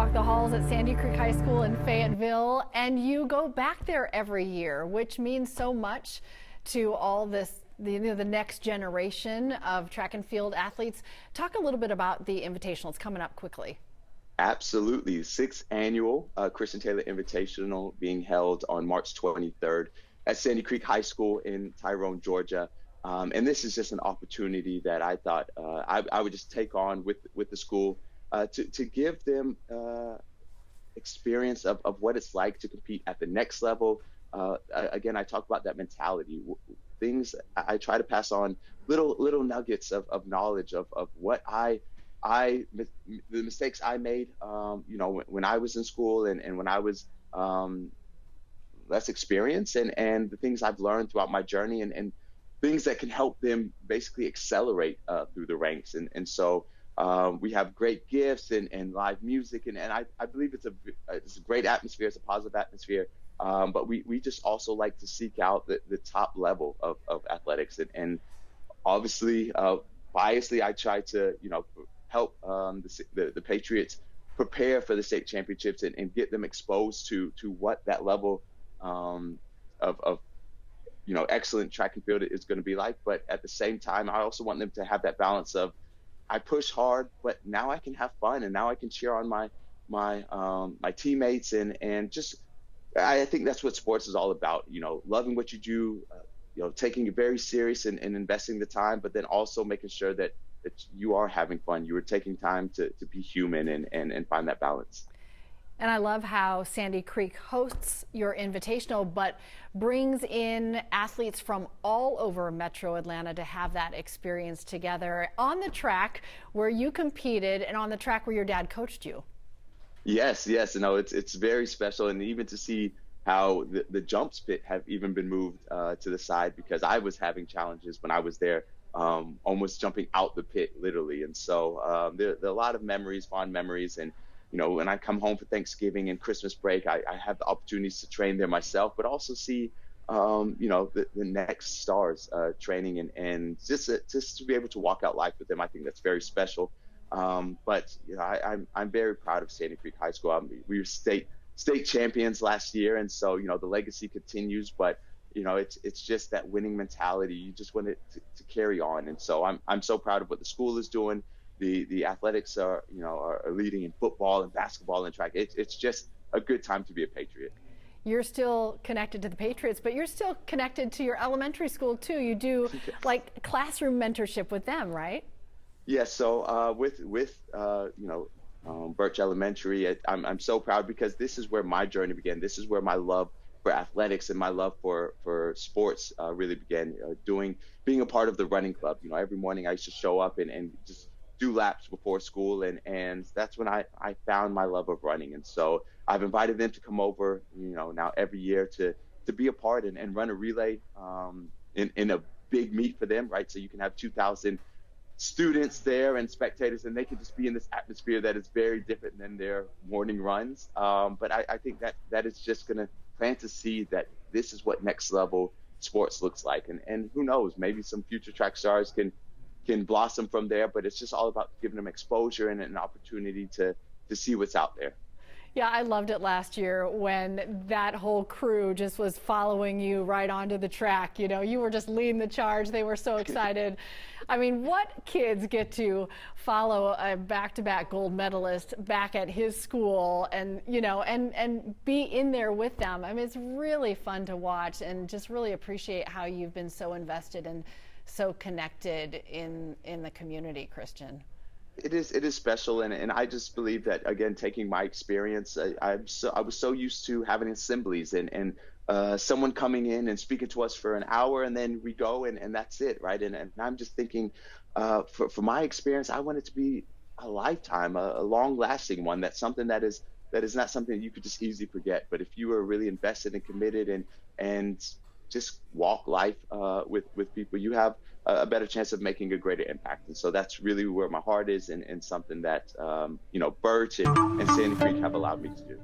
walk the halls at Sandy Creek High School in Fayetteville, and you go back there every year, which means so much to all this, the next generation of track and field athletes. Talk a little bit about the Invitational. It's coming up quickly. Absolutely. Sixth annual Christian Taylor Invitational being held on March 23rd at Sandy Creek High School in Tyrone, Georgia. And this is just an opportunity that I thought I would just take on with the school to give them experience of what it's like to compete at the next level. Again, I talk about that mentality. Things I try to pass on, little nuggets of knowledge of what the mistakes I made, when I was in school and when I was less experienced, and the things I've learned throughout my journey, and things that can help them basically accelerate through the ranks. And so we have great gifts and live music, and I believe it's a great atmosphere. It's a positive atmosphere. But we just also like to seek out the top level of athletics. And obviously, biasly, I try to, help the Patriots prepare for the state championships and get them exposed to what that level of excellent track and field is going to be like. But at the same time, I also want them to have that balance of, I push hard, but now I can have fun, and now I can cheer on my teammates, and just, I think that's what sports is all about. Loving what you do, taking it very serious and investing the time, but then also making sure that you are having fun. You are taking time to be human and find that balance. And I love how Sandy Creek hosts your Invitational, but brings in athletes from all over Metro Atlanta to have that experience together on the track where you competed and on the track where your dad coached you. Yes. No, it's very special. And even to see how the jumps pit have even been moved to the side, because I was having challenges when I was there, almost jumping out the pit, literally. And so there are a lot of memories, fond memories. And when I come home for Thanksgiving and Christmas break, I have the opportunities to train there myself, but also see, the next stars training, and just to be able to walk out life with them. I think that's very special. But I'm very proud of Sandy Creek High School. We were state champions last year, and so the legacy continues. But it's just that winning mentality. You just want it to carry on, and so I'm so proud of what the school is doing. The athletics are leading in football and basketball and track. It's just a good time to be a Patriot. You're still connected to the Patriots, but you're still connected to your elementary school too. You do like classroom mentorship with them, right? Yes. So with Birch Elementary, I'm so proud, because this is where my journey began. This is where my love for athletics and my love for sports really began. Being a part of the running club. Every morning I used to show up and just do laps before school, and that's when I found my love of running. And so I've invited them to come over, now every year to be a part and run a relay in a big meet for them, right? So you can have 2,000 students there and spectators, and they can just be in this atmosphere that is very different than their morning runs. But I think that is just going to plant a seed that this is what next level sports looks like. And who knows, maybe some future track stars can blossom from there, but it's just all about giving them exposure and an opportunity to see what's out there. Yeah, I loved it last year when that whole crew just was following you right onto the track. You were just leading the charge. They were so excited. I mean, what kids get to follow a back-to-back gold medalist back at his school and be in there with them? I mean, it's really fun to watch, and just really appreciate how you've been so invested and so connected in the community, Christian. It is special, and I just believe that, again, taking my experience, I was so used to having assemblies and someone coming in and speaking to us for an hour, and then we go and that's it, right? And I'm just thinking, for my experience, I want it to be a lifetime, a long-lasting one. That's something that is not something that you could just easily forget. But if you are really invested and committed and just walk life with people, you have a better chance of making a greater impact. And so that's really where my heart is, and something that Birch and Sandy Creek have allowed me to do.